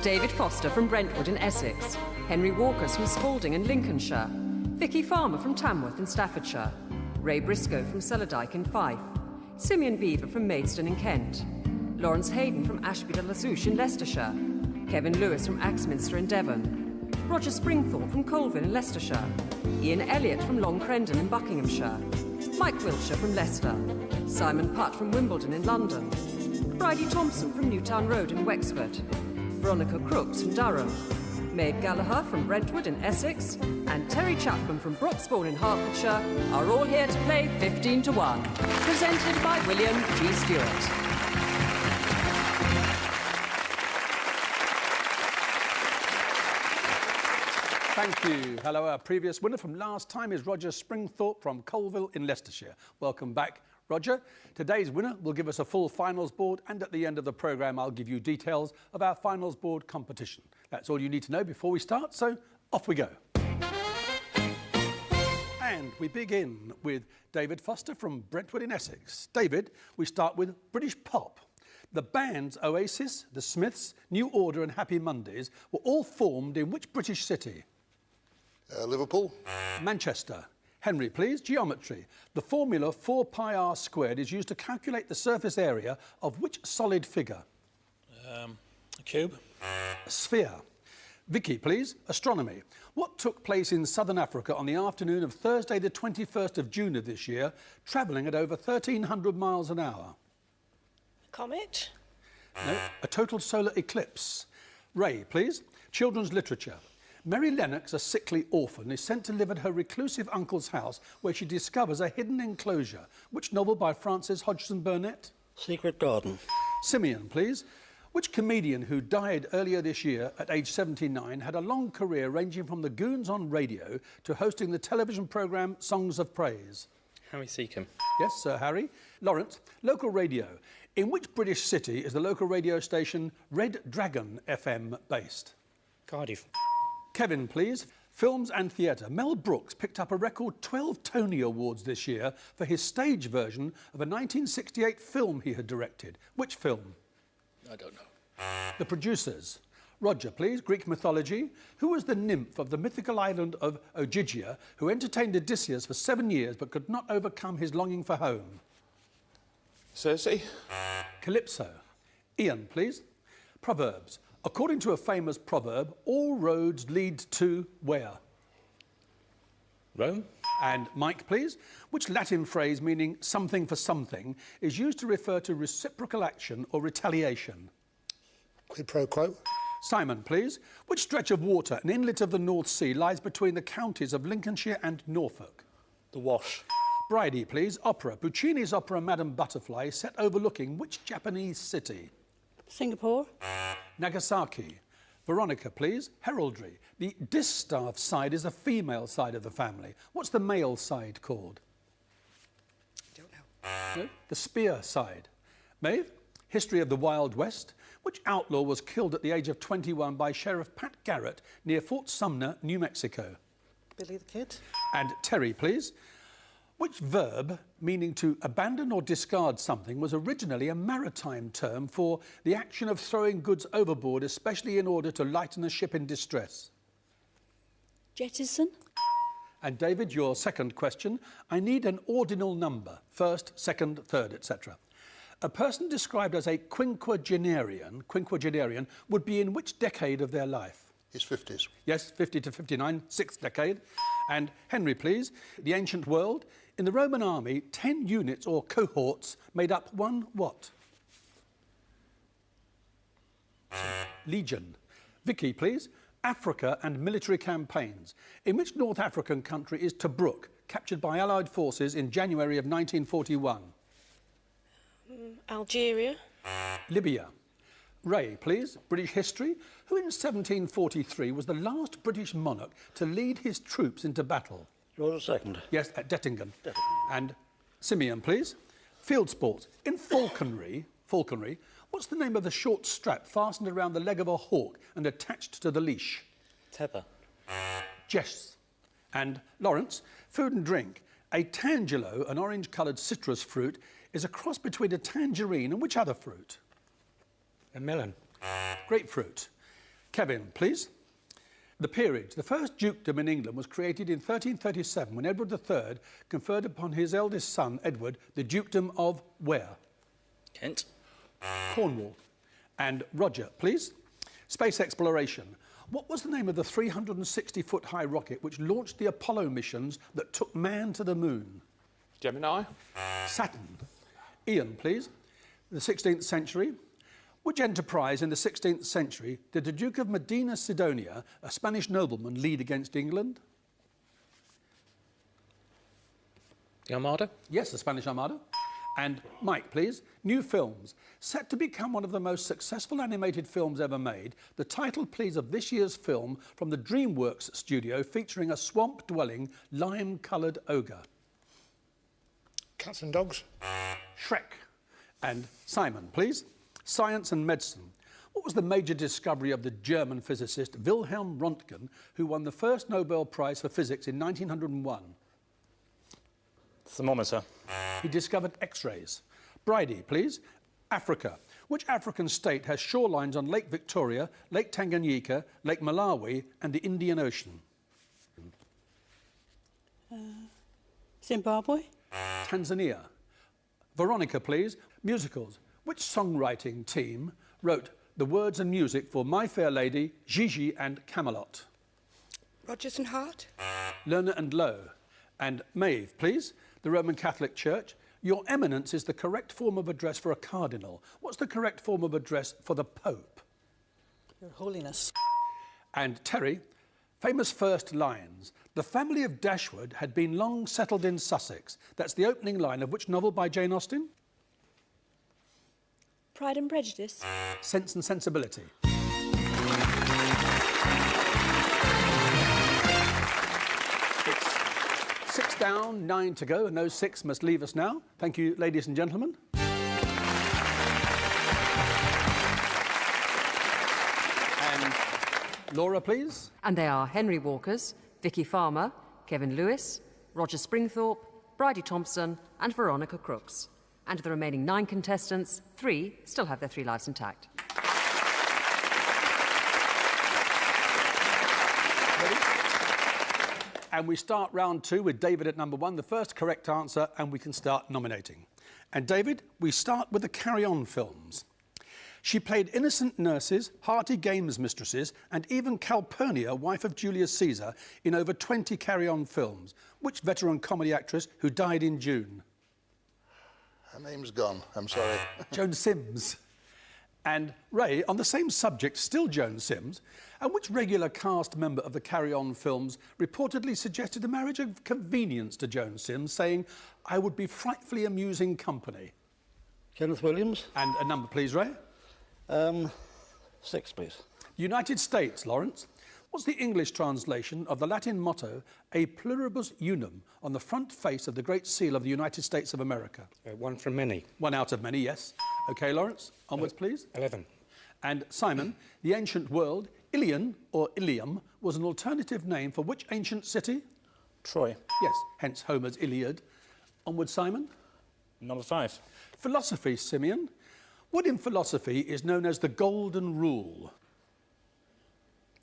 David Foster from Brentwood in Essex. Henry Walkers from Spalding in Lincolnshire. Vicky Farmer from Tamworth in Staffordshire. Ray Briscoe from Celadike in Fife. Simeon Beaver from Maidstone in Kent. Lawrence Hayden from Ashby de la Zouch in Leicestershire. Kevin Lewis from Axminster in Devon. Roger Springthorpe from Colvin in Leicestershire. Ian Elliott from Long Crendon in Buckinghamshire. Mike Wiltshire from Leicester. Simon Putt from Wimbledon in London. Bridie Thompson from Newtown Road in Wexford. Veronica Crooks from Durham. Maeve Gallagher from Brentwood in Essex. And Terry Chapman from Broxbourne in Hertfordshire are all here to play 15 to 1. Presented by William G. Stewart. Thank you. Hello, our previous winner from last time is Roger Springthorpe from Colville in Leicestershire. Welcome back, Roger. Today's winner will give us a full finals board, and at the end of the programme I'll give you details of our finals board competition. That's all you need to know before we start, so off we go. And we begin with David Foster from Brentwood in Essex. David, we start with British pop. The bands Oasis, The Smiths, New Order and Happy Mondays were all formed in which British city? Liverpool. Manchester. Henry, please. Geometry. The formula 4 pi r squared is used to calculate the surface area of which solid figure? A cube. A sphere. Vicky, please. Astronomy. What took place in southern Africa on the afternoon of Thursday the 21st of June of this year, travelling at over 1,300 miles an hour? Comet? No, a total solar eclipse. Ray, please. Children's literature. Mary Lennox, a sickly orphan, is sent to live at her reclusive uncle's house where she discovers a hidden enclosure. Which novel by Frances Hodgson Burnett? Secret Garden. Simeon, please. Which comedian who died earlier this year at age 79 had a long career ranging from the Goons on radio to hosting the television programme Songs of Praise? Harry Seacombe. Yes, Sir Harry. Lawrence, local radio. In which British city is the local radio station Red Dragon FM based? Cardiff. Kevin, please. Films and theatre. Mel Brooks picked up a record 12 Tony Awards this year for his stage version of a 1968 film he had directed. Which film? I don't know. The Producers. Roger, please. Greek mythology. Who was the nymph of the mythical island of Ogygia who entertained Odysseus for 7 years but could not overcome his longing for home? Circe. Calypso. Ian, please. Proverbs. According to a famous proverb, all roads lead to where? Rome. And Mike, please. Which Latin phrase meaning something for something is used to refer to reciprocal action or retaliation? Quid pro quo. Simon, please. Which stretch of water, an inlet of the North Sea, lies between the counties of Lincolnshire and Norfolk? The Wash. Bridie, please. Opera. Puccini's opera Madame Butterfly is set overlooking which Japanese city? Singapore? Nagasaki. Veronica, please. Heraldry. The distaff side is the female side of the family. What's the male side called? I don't know. No? The spear side. Maeve? History of the Wild West. Which outlaw was killed at the age of 21 by Sheriff Pat Garrett near Fort Sumner, New Mexico? Billy the Kid? And Terry, please. Which verb, meaning to abandon or discard something, was originally a maritime term for the action of throwing goods overboard, especially in order to lighten a ship in distress? Jettison? And David, your second question. I need an ordinal number, first, second, third, etc. A person described as a quinquagenarian would be in which decade of their life? His 50s. Yes, 50 to 59, sixth decade. And Henry, please. The ancient world. In the Roman army, 10 units or cohorts made up one what? Legion. Vicky, please. Africa and military campaigns. In which North African country is Tobruk, captured by Allied forces in January of 1941? Algeria? Libya. Ray, please. British history. Who in 1743 was the last British monarch to lead his troops into battle? George II. Yes, at Dettingen. And Simeon, please. Field sports. In falconry, what's the name of the short strap fastened around the leg of a hawk and attached to the leash? Tether. Jess. And Lawrence, food and drink. A tangelo, an orange-coloured citrus fruit, is a cross between a tangerine and which other fruit? A melon. Grapefruit. Kevin, please. The peerage. The first dukedom in England was created in 1337 when Edward III conferred upon his eldest son, Edward, the dukedom of where? Kent. Cornwall. And Roger, please. Space exploration. What was the name of the 360-foot high rocket which launched the Apollo missions that took man to the moon? Gemini. Saturn. Ian, please. The 16th century. Which enterprise in the 16th century did the Duke of Medina Sidonia, a Spanish nobleman, lead against England? The Armada. Yes, the Spanish Armada. And Mike, please. New films. Set to become one of the most successful animated films ever made, the title, please, of this year's film from the DreamWorks studio featuring a swamp-dwelling, lime-coloured ogre. Cats and dogs. Shrek. And Simon, please. Science and medicine. What was the major discovery of the German physicist Wilhelm Röntgen, who won the first Nobel Prize for Physics in 1901? Thermometer. He discovered X-rays. Bridie, please. Africa. Which African state has shorelines on Lake Victoria, Lake Tanganyika, Lake Malawi and the Indian Ocean? Zimbabwe. Tanzania. Veronica, please. Musicals. Which songwriting team wrote the words and music for My Fair Lady, Gigi and Camelot? Rodgers and Hart. Lerner and Lowe. And Maeve, please. The Roman Catholic Church. Your Eminence is the correct form of address for a cardinal. What's the correct form of address for the Pope? Your Holiness. And Terry, famous first lines. The family of Dashwood had been long settled in Sussex. That's the opening line of which novel by Jane Austen? Pride and Prejudice. Sense and Sensibility. It's 6 down, 9 to go, and those 6 must leave us now. Thank you, ladies and gentlemen. And Laura, please. And they are Henry Walkers, Vicky Farmer, Kevin Lewis, Roger Springthorpe, Bridie Thompson and Veronica Crooks. And of the remaining 9 contestants, 3 still have their 3 lives intact. Ready? And we start round 2 with David at number 1, the first correct answer, and we can start nominating. And David, we start with the Carry On films. She played innocent nurses, hearty games mistresses, and even Calpurnia, wife of Julius Caesar, in over 20 Carry On films. Which veteran comedy actress who died in June? Her name's gone. I'm sorry. Joan Sims. And Ray, on the same subject, still Joan Sims, and which regular cast member of the Carry On films reportedly suggested a marriage of convenience to Joan Sims, saying, I would be frightfully amusing company? Kenneth Williams. And a number, please, Ray. 6, please. United States, Lawrence. What's the English translation of the Latin motto, A pluribus unum, on the front face of the Great Seal of the United States of America? One from many. 1 out of many, yes. OK, Lawrence, onwards, please. 11. And Simon, the ancient world, Ilion, or Ilium, was an alternative name for which ancient city? Troy. Yes, hence Homer's Iliad. Onwards, Simon. Number 5. Philosophy, Simeon. What in philosophy is known as the Golden Rule?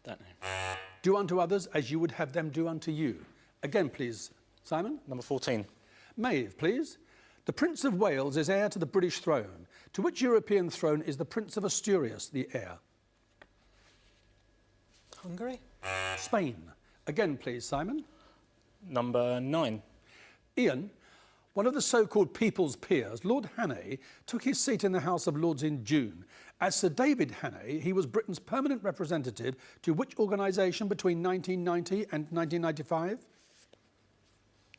That name. Do unto others as you would have them do unto you. Again, please, Simon. Number 14. Maeve, please. The Prince of Wales is heir to the British throne. To which European throne is the Prince of Asturias the heir? Hungary. Spain. Again, please, Simon. Number 9. Ian, one of the so-called People's Peers, Lord Hannay, took his seat in the House of Lords in June. As Sir David Hannay, he was Britain's permanent representative to which organisation between 1990 and 1995?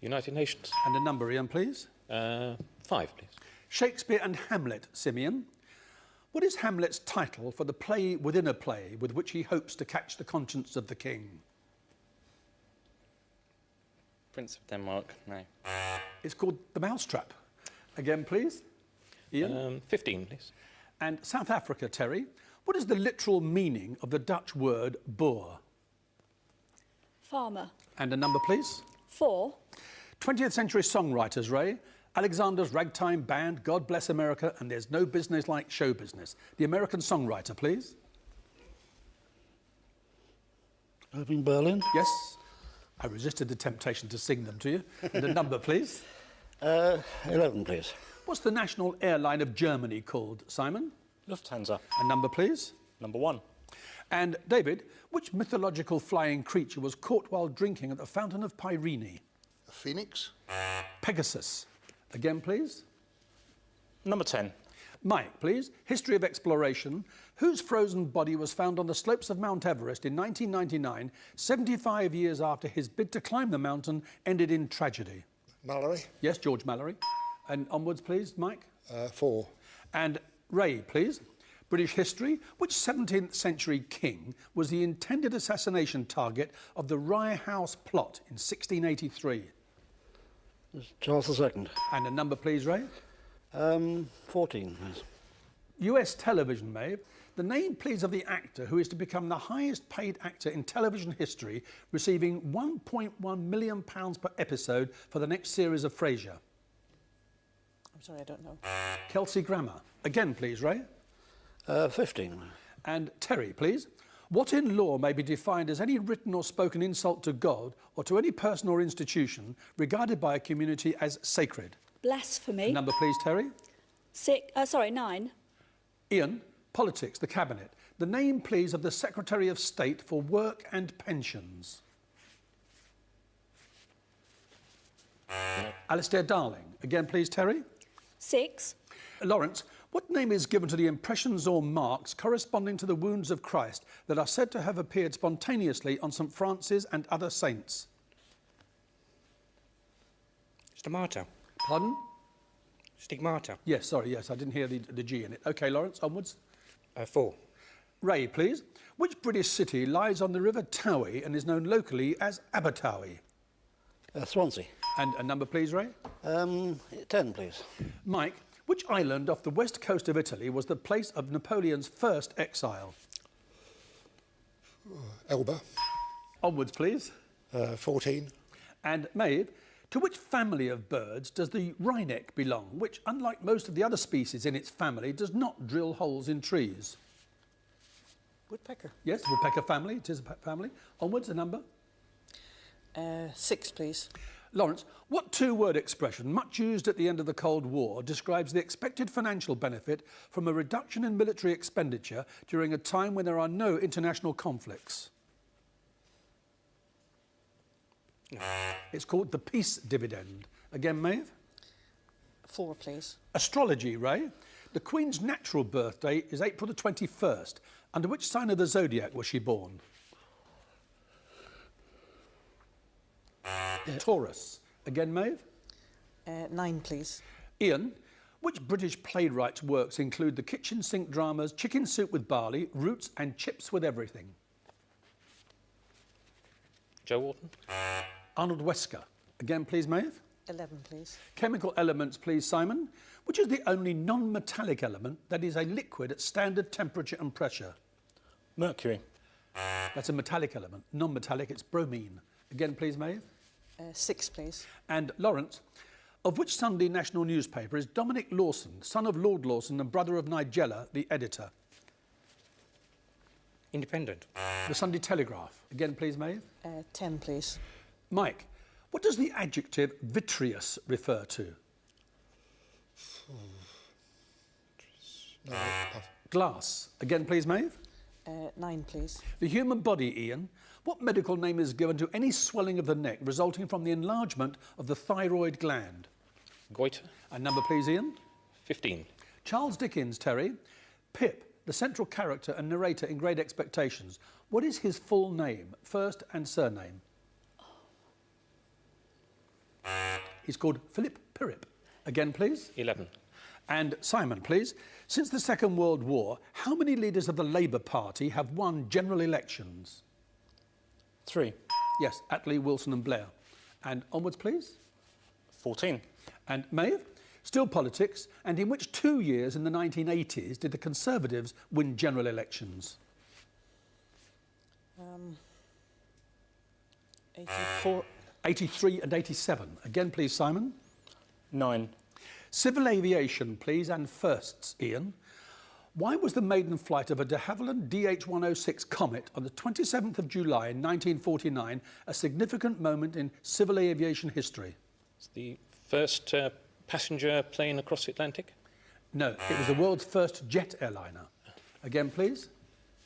United Nations. And a number, Ian, please. 5, please. Shakespeare and Hamlet, Simeon. What is Hamlet's title for the play within a play with which he hopes to catch the conscience of the king? Prince of Denmark. No. It's called The Mousetrap. Again, please. Ian. 15, please. And South Africa, Terry. What is the literal meaning of the Dutch word boer? Farmer. And a number, please. 4. 20th century songwriters, Ray. Alexander's Ragtime Band, God Bless America, and There's No Business Like Show Business. The American songwriter, please. Irving Berlin. Yes. I resisted the temptation to sing them to you. And a number, please. 11, please. What's the national airline of Germany called, Simon? Lufthansa. A number, please. Number 1. And David, which mythological flying creature was caught while drinking at the Fountain of Pirene? A phoenix. Pegasus. Again, please. Number 10. Mike, please. History of exploration. Whose frozen body was found on the slopes of Mount Everest in 1999, 75 years after his bid to climb the mountain ended in tragedy? Mallory. Yes, George Mallory. And onwards, please, Mike. 4. And Ray, please. British history. Which 17th century king was the intended assassination target of the Rye House plot in 1683? It's Charles II. And a number, please, Ray. 14, please. US television, Maeve. The name, please, of the actor who is to become the highest paid actor in television history, receiving £1.1 million per episode for the next series of Frasier. I'm sorry, I don't know. Kelsey Grammer. Again, please, Ray. 15. And Terry, please. What in law may be defined as any written or spoken insult to God or to any person or institution regarded by a community as sacred? Blasphemy. Number, please, Terry. 9. Ian, politics, the cabinet. The name, please, of the Secretary of State for Work and Pensions. Alistair Darling. Again, please, Terry. 6. Lawrence, what name is given to the impressions or marks corresponding to the wounds of Christ that are said to have appeared spontaneously on St. Francis and other saints? Stigmata. Pardon? Stigmata. Yes, sorry, yes, I didn't hear the G in it. OK, Lawrence, onwards. 4. Ray, please. Which British city lies on the River Towie and is known locally as Abertowie? Swansea. And a number, please, Ray. 10, please. Mike, which island off the west coast of Italy was the place of Napoleon's first exile? Elba. Onwards, please. 14. And Maeve, to which family of birds does the wryneck belong, which, unlike most of the other species in its family, does not drill holes in trees? Woodpecker. Yes, woodpecker family, it is a family. Onwards, a number. 6, please. Lawrence, what two-word expression, much used at the end of the Cold War, describes the expected financial benefit from a reduction in military expenditure during a time when there are no international conflicts? It's called the peace dividend. Again, Maeve? 4, please. Astrology, Ray. The Queen's natural birthday is April the 21st. Under which sign of the zodiac was she born? Taurus. Again, Maeve? 9, please. Ian, which British playwright's works include the kitchen sink dramas Chicken Soup with Barley, Roots and Chips with Everything? Joe Wharton. Arnold Wesker. Again, please, Maeve? 11, please. Chemical elements, please, Simon. Which is the only non-metallic element that is a liquid at standard temperature and pressure? Mercury. That's a metallic element. Non-metallic, it's bromine. Again, please, Maeve? 6, please. And Lawrence, of which Sunday national newspaper is Dominic Lawson, son of Lord Lawson and brother of Nigella, the editor? Independent. The Sunday Telegraph. Again, please, Maeve? 10, please. Mike, what does the adjective vitreous refer to? No, Glass. Again, please, Maeve? 9, please. The human body, Ian. What medical name is given to any swelling of the neck resulting from the enlargement of the thyroid gland? Goiter. And number, please, Ian? 15. Charles Dickens, Terry. Pip, the central character and narrator in Great Expectations. What is his full name, first and surname? He's called Philip Pirrip. Again, please. 11. And Simon, please. Since the Second World War, how many leaders of the Labour Party have won general elections? 3. Yes, Attlee, Wilson and Blair. And onwards, please. 14. And Maeve, still politics, and in which 2 years in the 1980s did the Conservatives win general elections? 84. 83 and 87. Again, please, Simon. 9. Civil aviation, please, and firsts, Ian. Why was the maiden flight of a de Havilland DH-106 Comet on the 27th of July in 1949 a significant moment in civil aviation history? It's the first passenger plane across the Atlantic. No, it was the world's first jet airliner. Again, please.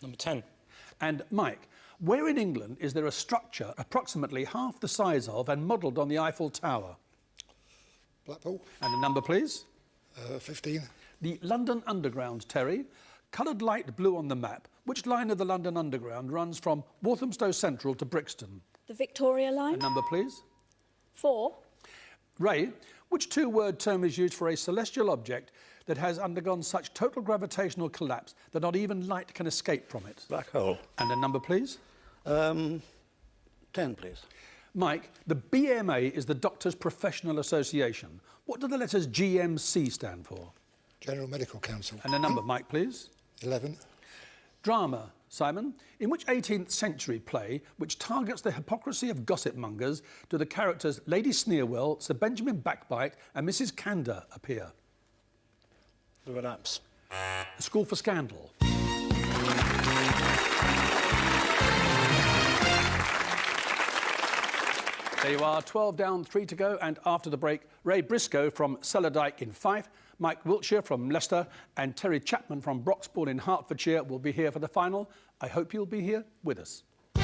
Number 10. And Mike, where in England is there a structure approximately half the size of and modelled on the Eiffel Tower? Blackpool. And a number, please. 15. The London Underground, Terry. Coloured light blue on the map. Which line of the London Underground runs from Walthamstow Central to Brixton? The Victoria A line. number, please. 4. Ray, which two-word term is used for a celestial object that has undergone such total gravitational collapse that not even light can escape from it? Black hole. And a number, please. 10, please. Mike, the BMA is the Doctors' Professional Association. What do the letters GMC stand for? General Medical Council. And a number, Mike, please. 11. Drama, Simon. In which 18th century play, which targets the hypocrisy of gossip mongers, do the characters Lady Sneerwell, Sir Benjamin Backbite and Mrs. Candor appear? The Relapse. A School for Scandal. There you are, 12 down, 3 to go, and after the break, Ray Briscoe from Cellardike in Fife, Mike Wiltshire from Leicester, and Terry Chapman from Broxbourne in Hertfordshire will be here for the final. I hope you'll be here with us. The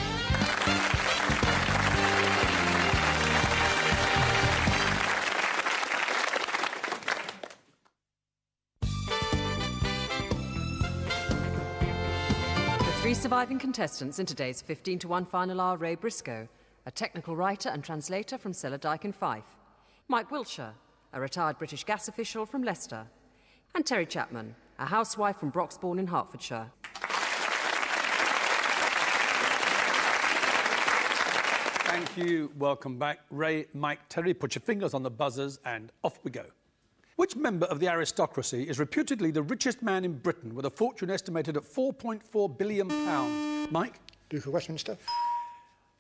three surviving contestants in today's 15-to-1 final are Ray Briscoe, a technical writer and translator from Cellardike in Fife, Mike Wiltshire, a retired British gas official from Leicester, and Terry Chapman, a housewife from Broxbourne in Hertfordshire. Thank you. Welcome back. Ray, Mike, Terry, put your fingers on the buzzers and off we go. Which member of the aristocracy is reputedly the richest man in Britain with a fortune estimated at £4.4 billion? Mike? Duke of Westminster.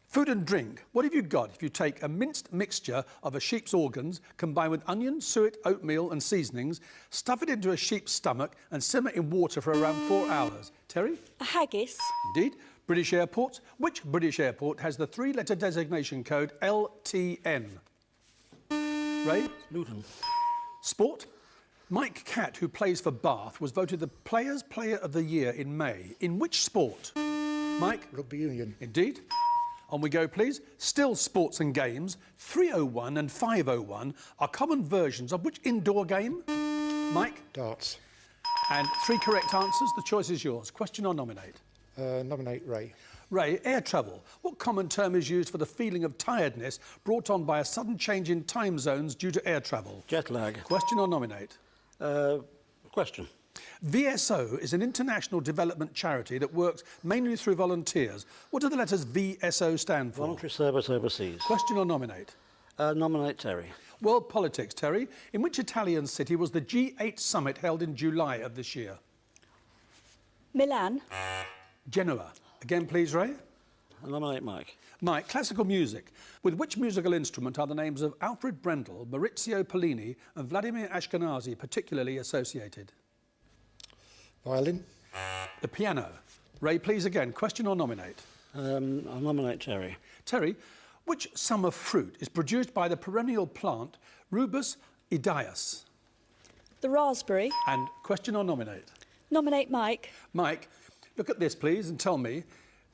Food and drink. What have you got if you take a minced mixture of a sheep's organs, combined with onion, suet, oatmeal and seasonings, stuff it into a sheep's stomach and simmer in water for around 4 hours? Terry? A haggis. Indeed. British airports. Which British airport has the three-letter designation code LTN? Ray? Luton. Sport. Mike Catt, who plays for Bath, was voted the Players' Player of the Year in May. In which sport? Mike? Rugby Union. Indeed. On we go, please. Still sports and games. 301 and 501 are common versions of which indoor game? Mike? Darts. And 3 correct answers. The choice is yours. Question or nominate? Nominate Ray. Ray, air travel. What common term is used for the feeling of tiredness brought on by a sudden change in time zones due to air travel? Jet lag. Question or nominate? Question. VSO is an international development charity that works mainly through volunteers. What do the letters VSO stand for? Voluntary service overseas. Question or nominate? Nominate Terry. World politics, Terry. In which Italian city was the G8 summit held in July of this year? Milan. Genoa. Again, please, Ray. Nominate Mike. Mike, classical music. With which musical instrument are the names of Alfred Brendel, Maurizio Pollini and Vladimir Ashkenazy particularly associated? Violin. The piano. Ray, please again. Question or nominate? I'll nominate Terry. Terry, which summer fruit is produced by the perennial plant Rubus idaeus? The raspberry. And question or nominate? Nominate Mike. Mike, look at this, please, and tell me,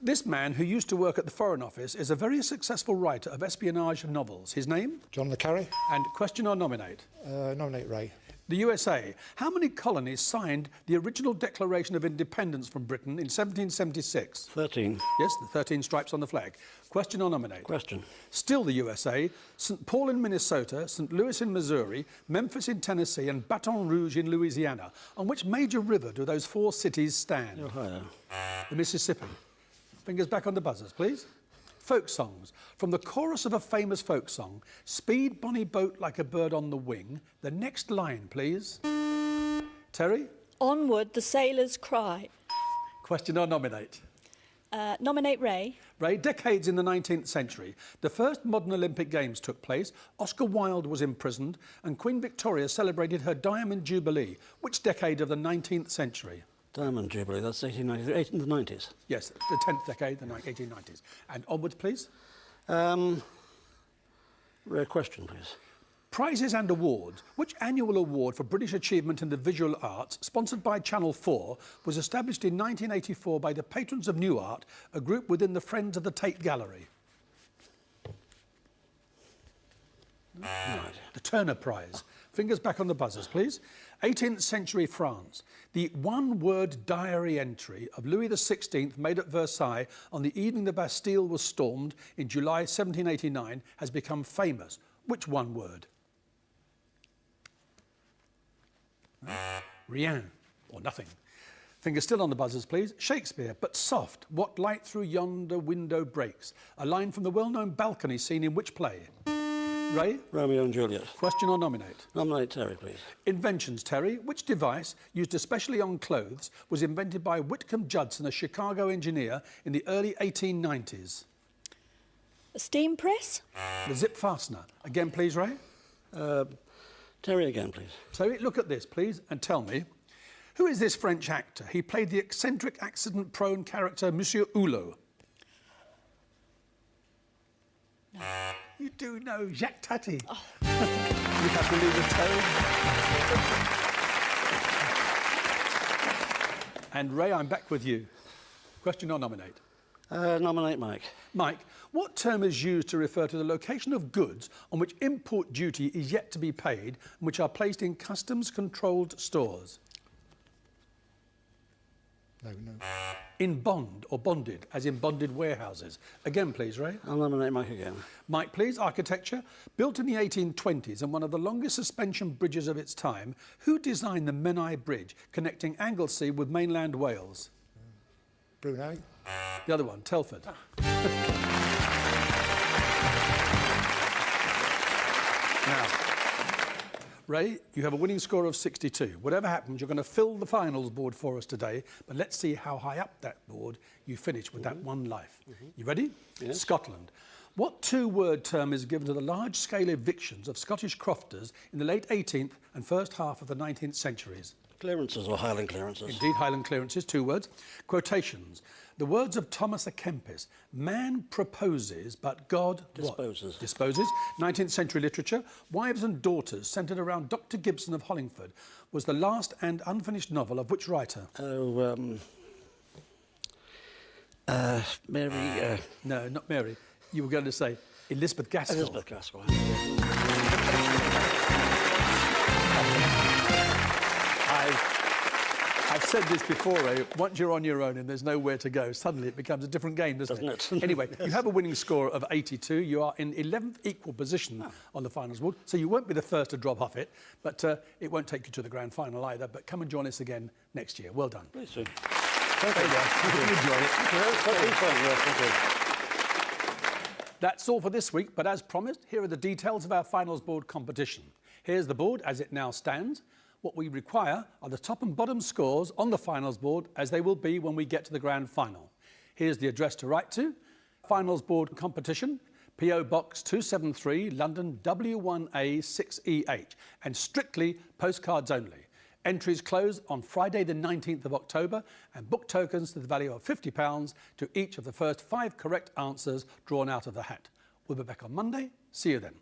this man who used to work at the Foreign Office is a very successful writer of espionage novels. His name? John le Carré. And question or nominate? Nominate Ray. The USA. How many colonies signed the original Declaration of Independence from Britain in 1776? 13. Yes, the 13 stripes on the flag. Question or nominate? Question. Still the USA. St. Paul in Minnesota, St. Louis in Missouri, Memphis in Tennessee and Baton Rouge in Louisiana. On which major river do those 4 cities stand? Ohio. The Mississippi. Fingers back on the buzzers, please. Folk songs. From the chorus of a famous folk song, Speed, bonny boat like a bird on the wing. The next line, please. Terry? Onward the sailors cry. Question or nominate? Nominate Ray. Ray, decades in the 19th century, the first modern Olympic Games took place, Oscar Wilde was imprisoned, and Queen Victoria celebrated her Diamond Jubilee. Which decade of the 19th century? Diamond Jubilee, that's 1893, 1890s. Yes, the 10th decade, the 1890s. And onwards, please. Rare question, please. Prizes and awards. Which annual award for British achievement in the visual arts, sponsored by Channel 4, was established in 1984 by the Patrons of New Art, a group within the Friends of the Tate Gallery? Right. The Turner Prize. Fingers back on the buzzers, please. 18th century France. The one-word diary entry of Louis XVI made at Versailles on the evening the Bastille was stormed in July 1789 has become famous. Which one word? Rien, or nothing. Fingers still on the buzzers, please. Shakespeare, but soft, what light through yonder window breaks? A line from the well-known balcony scene in which play? Ray? Romeo and Juliet. Question or nominate? Nominate Terry, please. Inventions, Terry. Which device, used especially on clothes, was invented by Whitcomb Judson, a Chicago engineer, in the early 1890s? A steam press? The zip fastener. Again, please, Ray. Terry again, please. So look at this, please, and tell me, who is this French actor? He played the eccentric, accident-prone character Monsieur Hulot. No. You do know Jacques Tati. Oh. You have to leave the tone. And Ray, I'm back with you. Question or nominate? Nominate Mike. Mike, what term is used to refer to the location of goods on which import duty is yet to be paid and which are placed in customs-controlled stores? No. In bond or bonded, as in bonded warehouses. Again, please, Ray. I'll nominate Mike again. Mike, please. Architecture. Built in the 1820s and one of the longest suspension bridges of its time, who designed the Menai Bridge connecting Anglesey with mainland Wales? Brunei. The other one, Telford. Now, Ray, you have a winning score of 62. Whatever happens, you're going to fill the finals board for us today, but let's see how high up that board you finish with that one life. You ready? Yes. Scotland. What two-word term is given to the large-scale evictions of Scottish crofters in the late 18th and first half of the 19th centuries? Clearances or Highland clearances? Indeed, Highland clearances, two words. Quotations. The words of Thomas à Kempis. Man proposes, but God Disposes. What? Disposes. 19th century literature. Wives and Daughters, centred around Dr. Gibson of Hollingford, was the last and unfinished novel of which writer? Mary... No, not Mary. You were going to say Elizabeth Gaskell. Elizabeth Gaskell. I've said this before, Ray. Once you're on your own and there's nowhere to go, suddenly it becomes a different game, doesn't it? Anyway, you have a winning score of 82. You are in 11th equal position on the finals board, so you won't be the first to drop off it, but it won't take you to the grand final either. But come and join us again next year. Well done. Please do. Thank you. Enjoy it. That's all for this week, but as promised, here are the details of our finals board competition. Here's the board as it now stands. What we require are the top and bottom scores on the finals board, as they will be when we get to the grand final. Here's the address to write to. Finals board competition, PO Box 273, London W1A 6EH, and strictly postcards only. Entries close on Friday the 19th of October, and book tokens to the value of £50 to each of the first 5 correct answers drawn out of the hat. We'll be back on Monday. See you then.